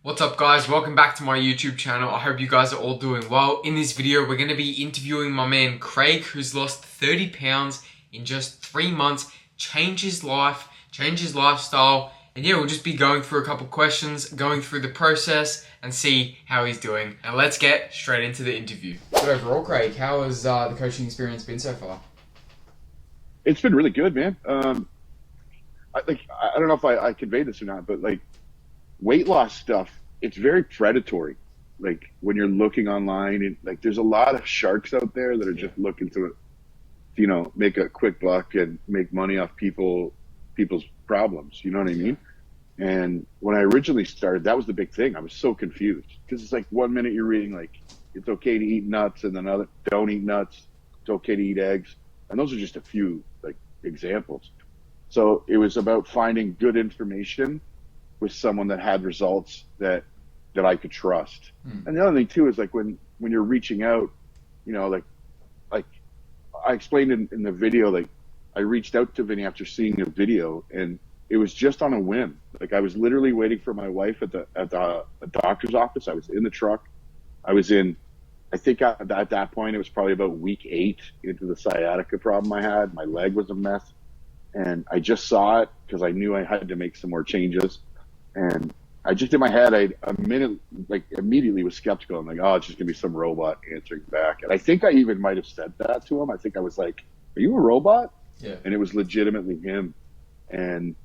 What's up guys, welcome back to my YouTube channel. I hope you guys are all doing well. In this video we're going to be interviewing my man Craig, who's lost 30 pounds in just 3 months, changed his life, changed his lifestyle, and yeah, we'll just be going through a couple questions, going through the process and see how he's doing. And let's get straight into the interview. So overall Craig, how has the coaching experience been so far? It's been really good, man. I don't know if I conveyed this or not, but like weight loss stuff, it's very predatory. Like when you're looking online, and like there's a lot of sharks out there that are just looking to, you know, make a quick buck and make money off people's problems. You know what I mean? And when I originally started, that was the big thing. I was so confused because it's like 1 minute you're reading like it's okay to eat nuts, and another don't eat nuts. It's okay to eat eggs, and those are just a few like examples. So it was about finding good information with someone that had results that I could trust. And the other thing too is like when you're reaching out, you know, like I explained in the video, like I reached out to Vinny after seeing the video, and it was just on a whim. Like I was literally waiting for my wife at the doctor's office. I was in the truck. I was in, I think at that point it was probably about week 8 into the sciatica problem I had. My leg was a mess, and I just saw it because I knew I had to make some more changes. And I just, in my head, I immediately was skeptical. I'm like, oh, it's just gonna be some robot answering back. And I think I even might have said that to him. I think I was like, are you a robot? Yeah. And it was legitimately him. And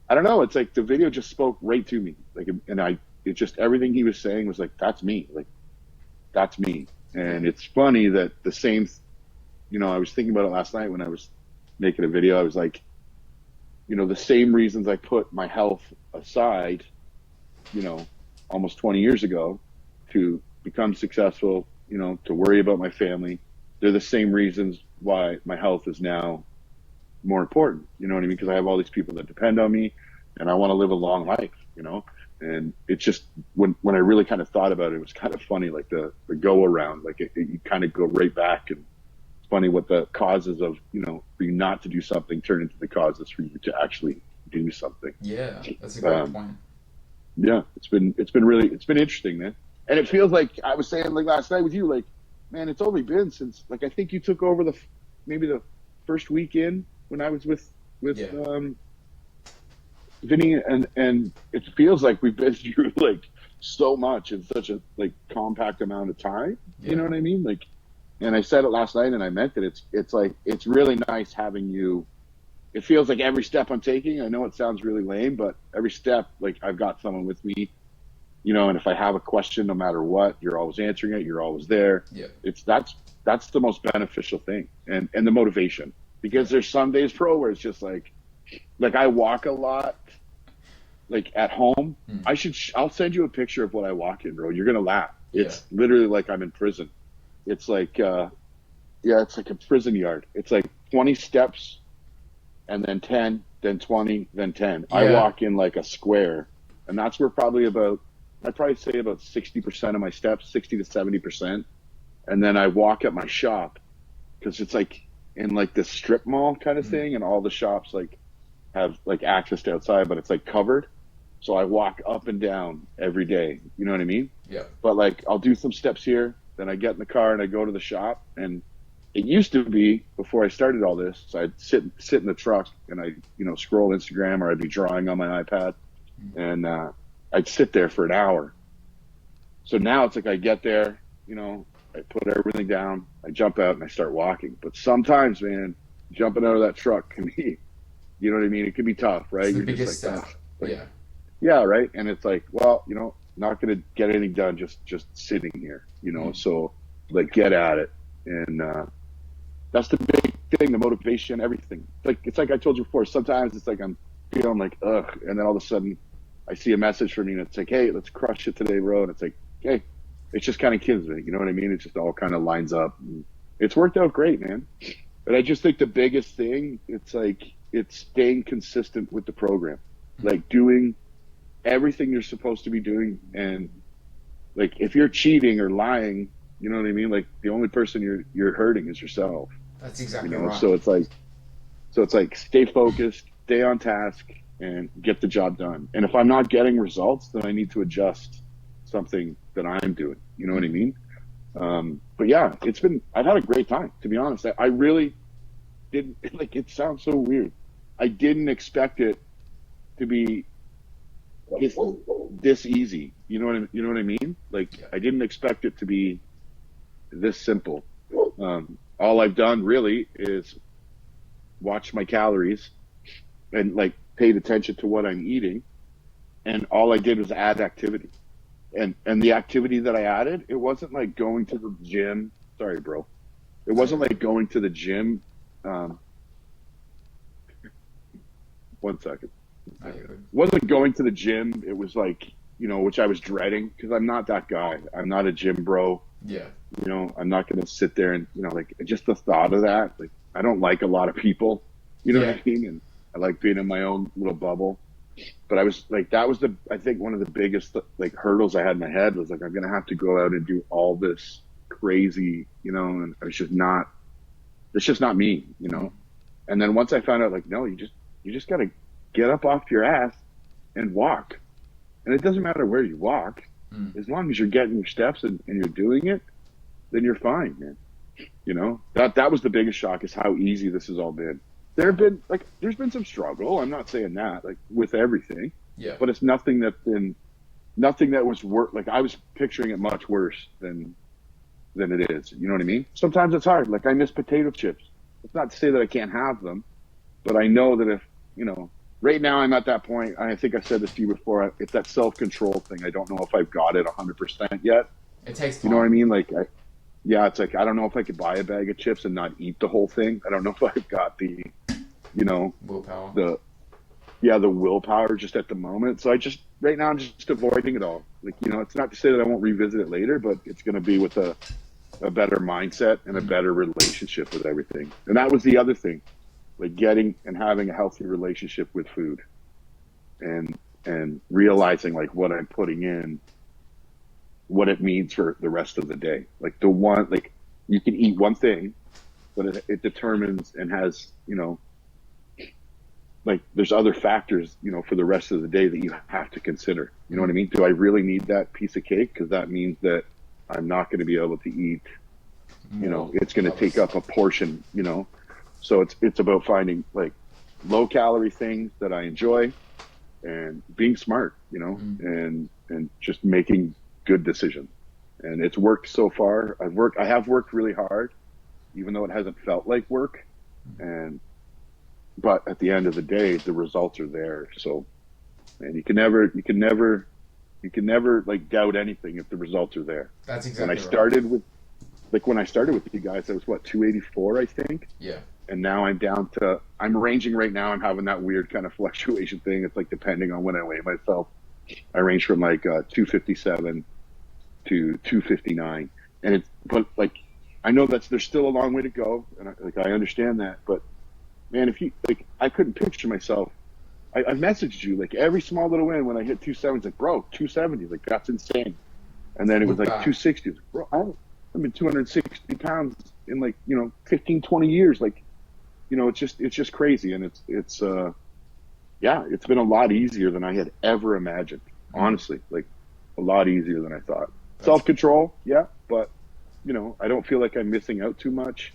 I don't know, it's like the video just spoke right to me. Like, and it just, everything he was saying was like, that's me. Like, that's me. And it's funny that the same, you know, I was thinking about it last night when I was making a video. I was like, you know, the same reasons I put my health aside, you know, almost 20 years ago to become successful, you know, to worry about my family, they're the same reasons why my health is now more important. You know what I mean? Because I have all these people that depend on me, and I want to live a long life, you know? And it's just, when I really kind of thought about it, it was kind of funny, like the go around, like you kind of go right back, and it's funny what the causes of, you know, for you not to do something turn into the causes for you to actually do something. Yeah, that's a great point. Yeah, it's been interesting, man. And it feels like I was saying like last night with you, like, man, it's only been since like I think you took over maybe the first weekend when I was with Vinny, and it feels like we've been through like so much in such a like compact amount of time. Yeah. You know what I mean? Like, and I said it last night and I meant it. It's like, it's really nice having you. It feels like every step I'm taking, I know it sounds really lame, but every step, like I've got someone with me, you know, and if I have a question, no matter what, you're always answering it. You're always there. Yeah. That's the most beneficial thing. And the motivation, because there's some days, bro, where it's just like I walk a lot, like at home. I'll send you a picture of what I walk in, bro. You're going to laugh. It's literally like I'm in prison. It's like, it's like a prison yard. It's like 20 steps, and then 10, then 20, then 10. Yeah. I walk in like a square, and that's where I'd probably say about 60% of my steps, 60 to 70%. And then I walk at my shop, because it's like in like this strip mall kind of thing, and all the shops like have like access to outside, but it's like covered. So I walk up and down every day. You know what I mean? Yeah. But like I'll do some steps here, then I get in the car and I go to the shop. And it used to be, before I started all this, so I'd sit in the truck and I, you know, scroll Instagram, or I'd be drawing on my iPad, and I'd sit there for an hour. So now it's like I get there, you know, I put everything down, I jump out and I start walking. But sometimes, man, jumping out of that truck can be, you know what I mean? It can be tough, right? It's the You're biggest just like, stuff. like, yeah, right. And it's like, well, you know, not going to get anything done just sitting here, you know. So like get at it. And that's the big thing, the motivation, everything. It's like I told you before, sometimes it's like I'm feeling like, ugh, and then all of a sudden I see a message from you and it's like, hey, let's crush it today, bro. And it's like, hey, it's just kind of kismet, you know what I mean? It just all kind of lines up. And it's worked out great, man. But I just think the biggest thing, it's staying consistent with the program, like doing everything you're supposed to be doing. And like if you're cheating or lying, you know what I mean? Like the only person you're hurting is yourself. That's exactly you know? right. So it's like stay focused, stay on task, and get the job done. And if I'm not getting results, then I need to adjust something that I'm doing. You know what I mean? But yeah, I've had a great time, to be honest. I really didn't, like, it sounds so weird. I didn't expect it to be this easy. You know what I mean? Like, I didn't expect it to be this simple. All I've done really is watch my calories and like paid attention to what I'm eating. And all I did was add activity. And the activity that I added, it wasn't like going to the gym. Sorry, bro. It wasn't like going to the gym. One second. It wasn't going to the gym. It was like, which I was dreading because I'm not that guy. I'm not a gym bro. Yeah. I'm not going to sit there and, like, just the thought of that. Like, I don't like a lot of people, what I mean? And I like being in my own little bubble. But I was like, I think one of the biggest like hurdles I had in my head was like, I'm going to have to go out and do all this crazy, and it's just not me, And then once I found out, like, no, you just got to get up off your ass and walk. And it doesn't matter where you walk, as long as you're getting your steps and you're doing it, then you're fine, man. That was the biggest shock, is how easy this has all been. There's been some struggle. I'm not saying that, like, with everything. Yeah. But it's nothing that was worse. Like, I was picturing it much worse than it is. You know what I mean? Sometimes it's hard. Like, I miss potato chips. It's not to say that I can't have them, but I know that if, right now I'm at that point. I think I said this to you before. It's that self-control thing. I don't know if I've got it 100% yet. It takes time. You know what I mean? Like, it's like, I don't know if I could buy a bag of chips and not eat the whole thing. I don't know if I've got the, willpower. The willpower just at the moment. So right now I'm just avoiding it all. Like, it's not to say that I won't revisit it later, but it's going to be with a better mindset and a better relationship with everything. And that was the other thing, like getting and having a healthy relationship with food and realizing like what I'm putting in, what it means for the rest of the day. Like you can eat one thing, but it determines and has, like there's other factors, for the rest of the day that you have to consider. You know what I mean? Do I really need that piece of cake? Because that means that I'm not going to be able to eat, it's going to take up a portion, So it's about finding like low calorie things that I enjoy and being smart, and just making good decisions. And it's worked so far. I have worked really hard, even though it hasn't felt like work. But at the end of the day, the results are there. So, man, you can never like doubt anything if the results are there. That's exactly when I started with you guys, I was 284, I think. Yeah. And now I'm ranging right now. I'm having that weird kind of fluctuation thing. It's like depending on when I weigh myself, I range from like 257 to 259. But like, I know there's still a long way to go. And I understand that, but man, if you like, I couldn't picture myself. I messaged you like every small little win when I hit 270. Like, bro, 270. Like, that's insane. And then it was like 260. Like, bro, I'm in 260 pounds in like, 15, 20 years. Like, it's just crazy. And it's been a lot easier than I had ever imagined. Honestly, like a lot easier than I thought. Self-control. Yeah. But, I don't feel like I'm missing out too much.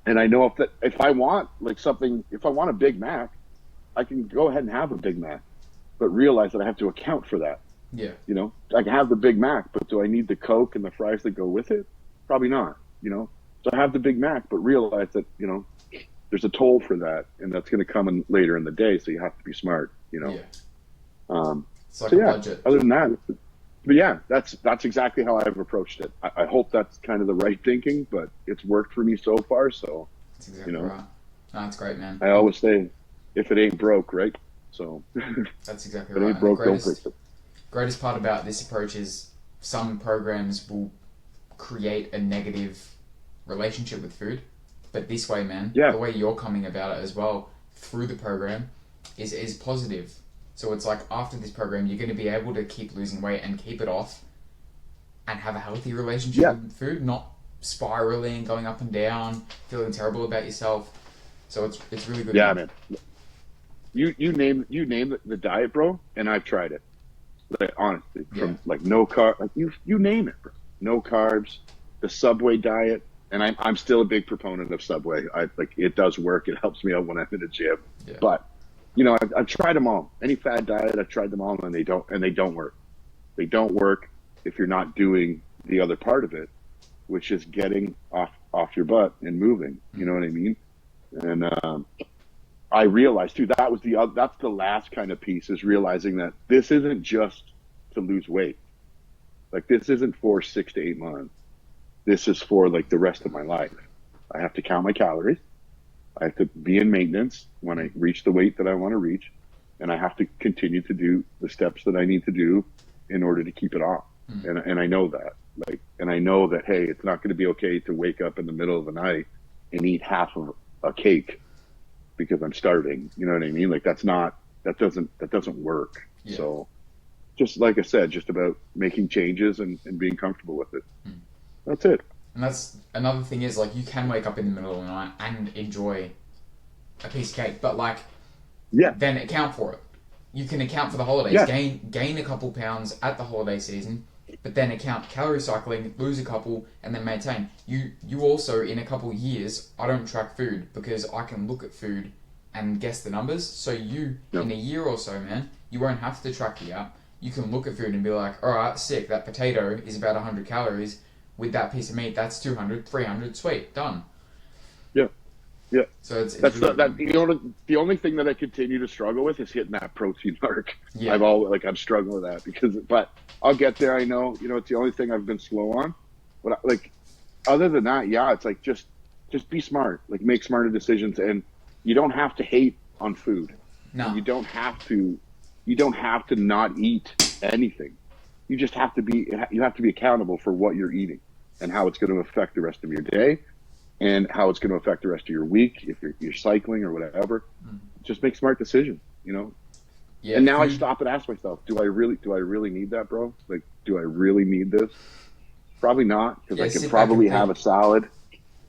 And I know if I want like something, if I want a Big Mac, I can go ahead and have a Big Mac, but realize that I have to account for that. Yeah. I can have the Big Mac, but do I need the Coke and the fries that go with it? Probably not, So I have the Big Mac, but realize that, there's a toll for that, and that's going to come in later in the day. So you have to be smart, Yeah. It's like a budget. Other than that, but yeah, that's exactly how I've approached it. I hope that's kind of the right thinking, but it's worked for me so far. So, that's exactly right. No, that's great, man. I always say, if it ain't broke, right? So that's exactly if right. it ain't broke, don't fix it. Greatest part about this approach is some programs will create a negative relationship with food, but this way, man, the way you're coming about it as well through the program is positive. So it's like after this program, you're going to be able to keep losing weight and keep it off and have a healthy relationship with food, not spiraling, going up and down, feeling terrible about yourself. So it's really good. Yeah, man. You name the diet, bro, and I've tried it. Like honestly, Yeah. from like no carb, like you name it, bro. No carbs, the Subway diet, and I'm still a big proponent of Subway. I like it does work. It helps me out when I'm in the gym. Yeah. But I've tried them all. Any fad diet, I've tried them all, and they don't work. They don't work if you're not doing the other part of it, which is getting off your butt and moving. You know what I mean? And I realized too that's the last kind of piece, is realizing that this isn't just to lose weight. Like this isn't for 6 to 8 months. This is for like the rest of my life. I have to count my calories. I have to be in maintenance when I reach the weight that I want to reach, and I have to continue to do the steps that I need to do in order to keep it off. And I know that, and I know that, hey, it's not going to be okay to wake up in the middle of the night and eat half of a cake because I'm starving. You know what I mean? Like that doesn't work. Yeah. So just like I said, just about making changes and being comfortable with it. That's it. And that's another thing, is like you can wake up in the middle of the night and enjoy a piece of cake, but like Yeah. then account for it. You can account for the holidays, Yeah. gain a couple pounds at the holiday season, but then account calorie cycling, lose a couple, and then maintain. You also, in a couple years, I don't track food because I can look at food and guess the numbers. So in a year or so, man, you won't have to track the app. You can look at food and be like, all right, sick, that potato is about 100 calories. With that piece of meat, that's 200, 300, sweet, done. Yeah. Yeah. So it's That's really, the only thing that I continue to struggle with is hitting that protein mark. Yeah. I'm struggling with that but I'll get there. I know, it's the only thing I've been slow on, but other than that, yeah, it's like, just be smart, like make smarter decisions. And you don't have to hate on food. no. You don't have to not eat anything. You have to be accountable for what you're eating and how it's going to affect the rest of your day, and how it's going to affect the rest of your week if you're cycling or whatever. Just make smart decisions, Yeah, and now I food- stop and ask myself, do I really need that, bro? Like, do I really need this? Probably not, because Yeah, I sit can back probably and have a think. salad,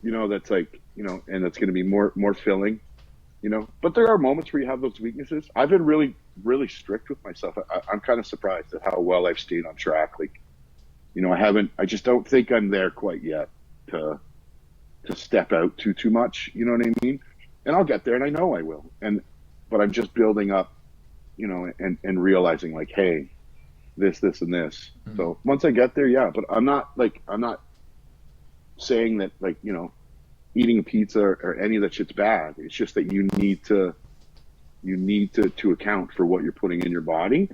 that's like, and that's going to be more filling, But there are moments where you have those weaknesses. I've been really, really strict with myself. I'm kind of surprised at how well I've stayed on track. Like, I just don't think I'm there quite yet to step out too much. You know what I mean? And I'll get there, and I know I will. But I'm just building up, and realizing like, hey, this, and this. So once I get there, yeah. But I'm not saying that, like, eating a pizza or any of that shit's bad. It's just that you need to account for what you're putting in your body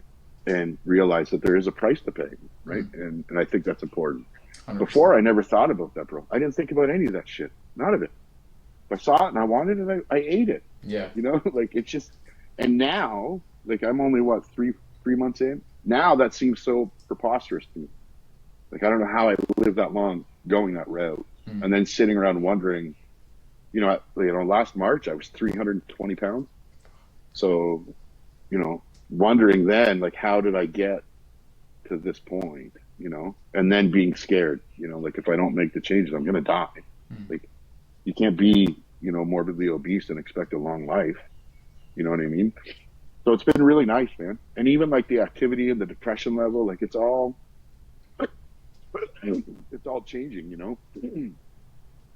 and realize that there is a price to pay, right? And I think that's important. 100%. Before, I never thought about that, bro. I didn't think about any of that shit. None of it. If I saw it and I wanted it, I ate it. Yeah. Like, it's just, and now, like, I'm only three months in. Now that seems so preposterous to me. Like, I don't know how I lived that long going that route, and then sitting around wondering, last March I was 320 pounds. So, wondering then, like, how did I get to this point, and then being scared, like, if I don't make the changes, I'm going to die. Like, you can't be, morbidly obese and expect a long life. You know what I mean? So it's been really nice, man. And even like the activity and the depression level, like it's all changing, and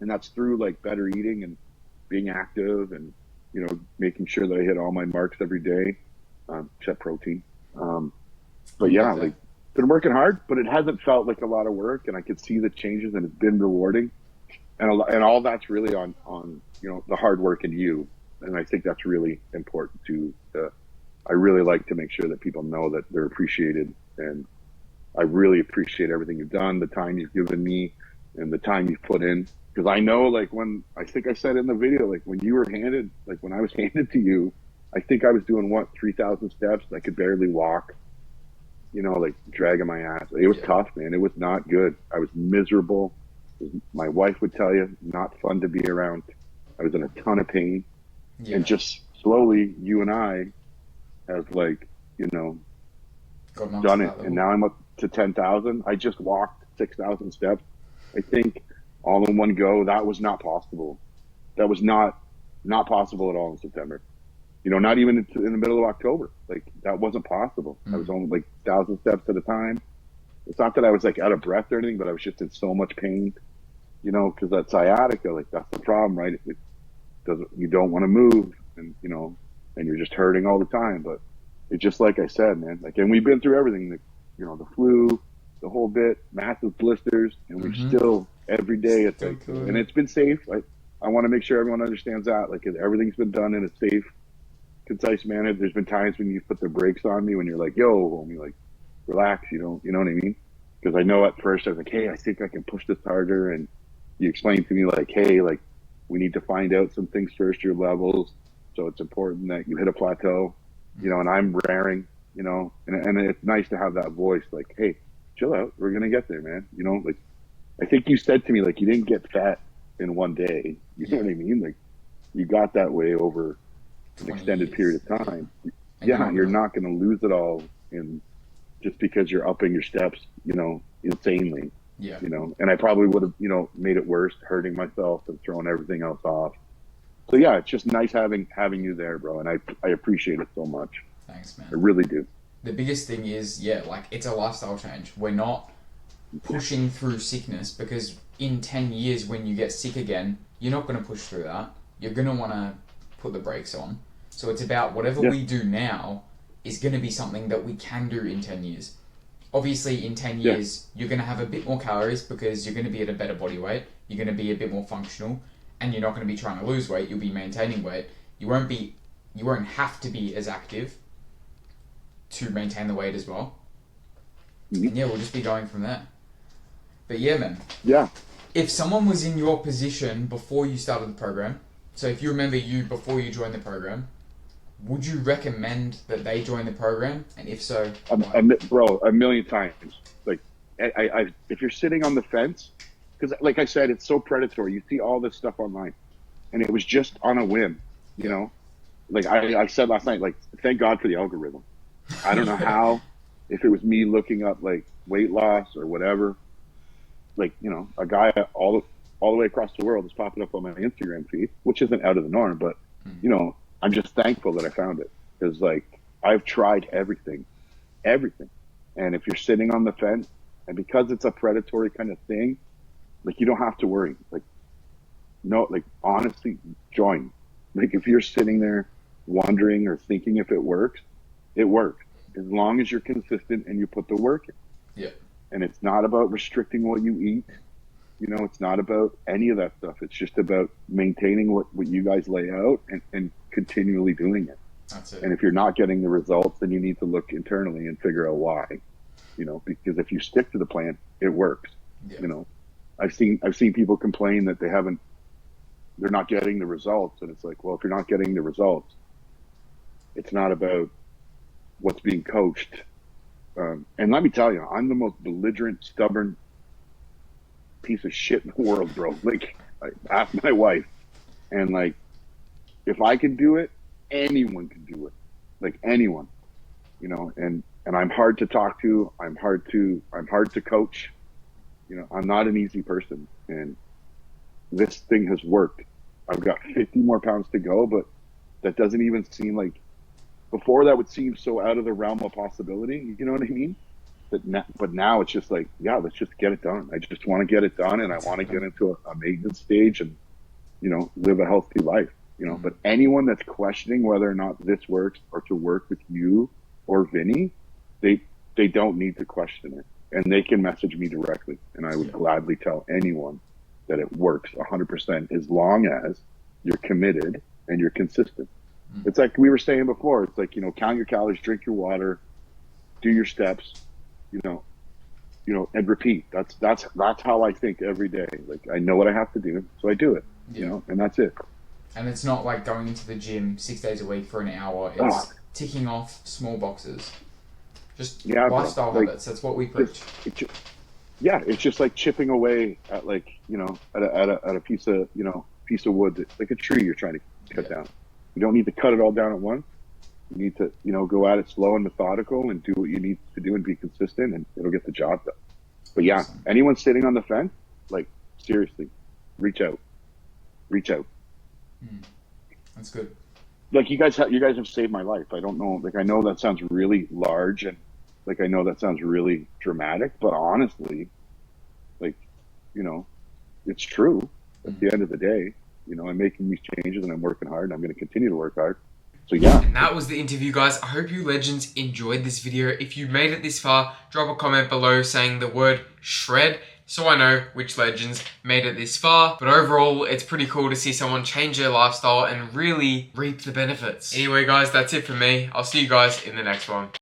that's through like better eating and being active and, making sure that I hit all my marks every day, except protein. But yeah, like, been working hard, but it hasn't felt like a lot of work, and I could see the changes, and it's been rewarding. And all that's really on the hard work in you. And I think that's really important too. I really like to make sure that people know that they're appreciated, and I really appreciate everything you've done, the time you've given me, and the time you've put in. Because I know, like, when I think I said in the video, like, when I was handed to you, I think I was doing 3,000 steps. I could barely walk, like dragging my ass. It was tough, man. It was not good. I was miserable. My wife would tell you, not fun to be around. I was in a ton of pain, and just slowly, you and I have, like, done it. And now I'm up to 10,000. I just walked 6,000 steps, I think, all in one go. That was not possible. That was not possible at all in September. Not even in the middle of October. Like that wasn't possible. I was Mm. only like 1,000 steps at a time. It's not that I was like out of breath or anything, but I was just in so much pain, because that sciatica, like that's the problem, right? It doesn't, you don't want to move and you're just hurting all the time. But it's just like I said, man, like, and we've been through everything, the flu, the whole bit, massive blisters, and we're Mm-hmm. still every day. It's Still like, killing and it. it's been safe. I want to make sure everyone understands that, like, everything's been done in a safe, concise manner. There's been times when you put the brakes on me when you're like, yo, homie, like, relax. You know what I mean? Because I know at first I was like, hey, I think I can push this harder. And you explained to me like, hey, like, we need to find out some things first, your levels. So it's important that you hit a plateau, and I'm raring, and it's nice to have that voice like, hey, chill out. We're going to get there, man. Like, I think you said to me, like, you didn't get fat in one day. You know Yeah. what I mean? Like, you got that way over an 20 extended years. period of time. And Yeah, you're not going to lose it all in just because you're upping your steps, insanely, yeah. and I probably would have, made it worse, hurting myself and throwing everything else off. So yeah, it's just nice having you there, bro. And I appreciate it so much. Thanks, I man. really do. The biggest thing is, yeah, like it's a lifestyle change. We're not pushing through sickness because in 10 years when you get sick again, you're not going to push through that. You're going to want to put the brakes on. So it's about whatever Yeah. we do now is going to be something that we can do in 10 years. Obviously, in 10 Yeah. years, you're going to have a bit more calories because you're going to be at a better body weight. You're going to be a bit more functional, and you're not going to be trying to lose weight. You'll be maintaining weight. You won't have to be as active to maintain the weight as well. Mhm. And yeah, we'll just be going from there. But yeah, man, Yeah. if someone was in your position before you started the program, so if you remember you before you joined the program, would you recommend that they join the program? And if so, why? Bro, a million times. Like, if you're sitting on the fence, because like I said, it's so predatory. You see all this stuff online, and it was just on a whim, you Yeah. know. Like I said last night, like, thank God for the algorithm. I don't know Yeah. how, if it was me looking up like weight loss or whatever, like, a guy all the way across the world is popping up on my Instagram feed, which isn't out of the norm, but Mm. I'm just thankful that I found it because, like, I've tried everything. And if you're sitting on the fence, and because it's a predatory kind of thing, like, you don't have to worry. Like, no, like, honestly, join. Like, if you're sitting there wondering or thinking if it works, it works as long as you're consistent and you put the work in. Yeah. And it's not about restricting what you eat. It's not about any of that stuff. It's just about maintaining what you guys lay out and continually doing it. That's And it. if you're not getting the results, then you need to look internally and figure out why. Because if you stick to the plan, it works. Yeah. I've seen people complain that they're not getting the results, and it's like, well, if you're not getting the results, it's not about what's being coached. And let me tell you, I'm the most belligerent, stubborn piece of shit in the world, bro. Like, I ask my wife, and like, if I can do it, anyone can do it. Like, anyone, and I'm hard to talk to. I'm hard to coach. I'm not an easy person, and this thing has worked. I've got 50 more pounds to go, but that doesn't even seem like, before that would seem so out of the realm of possibility. You know what I mean? But now it's just like, yeah, let's just get it done. I just want to get it done, and I want to get into a maintenance stage and, live a healthy life. Mm. But anyone that's questioning whether or not this works or to work with you or Vinny, they don't need to question it, and they can message me directly, and I would Yeah. gladly tell anyone that it works 100% as long as you're committed and you're consistent. Mm. It's like we were saying before. It's like, count your calories, drink your water, do your steps, you know, and repeat. That's how I think every day. Like, I know what I have to do, so I do it, Yeah. and that's it. And it's not like going into the gym 6 days a week for an hour. Ah, It's ticking off small boxes. Just yeah, bro. lifestyle Like, habits. That's what we preach. yeah, it's just like chipping away at, like, at a piece of wood, like a tree you're trying to cut Yeah. down. You don't need to cut it all down at once. You need to, go at it slow and methodical and do what you need to do and be consistent, and it'll get the job done. But yeah, Awesome. anyone sitting on the fence, like, seriously, reach out. That's good. like you guys have saved my life. I don't know, like I know that sounds really large and like I know that sounds really dramatic, but honestly, like, you know, it's true at the end of the day. You know, I'm making these changes and I'm working hard and I'm going to continue to work hard. So yeah. And that was the interview, guys. I hope you legends enjoyed this video. If you made it this far, drop a comment below saying the word shred so I know which legends made it this far. But overall, it's pretty cool to see someone change their lifestyle and really reap the benefits. Anyway, guys, that's it for me. I'll see you guys in the next one.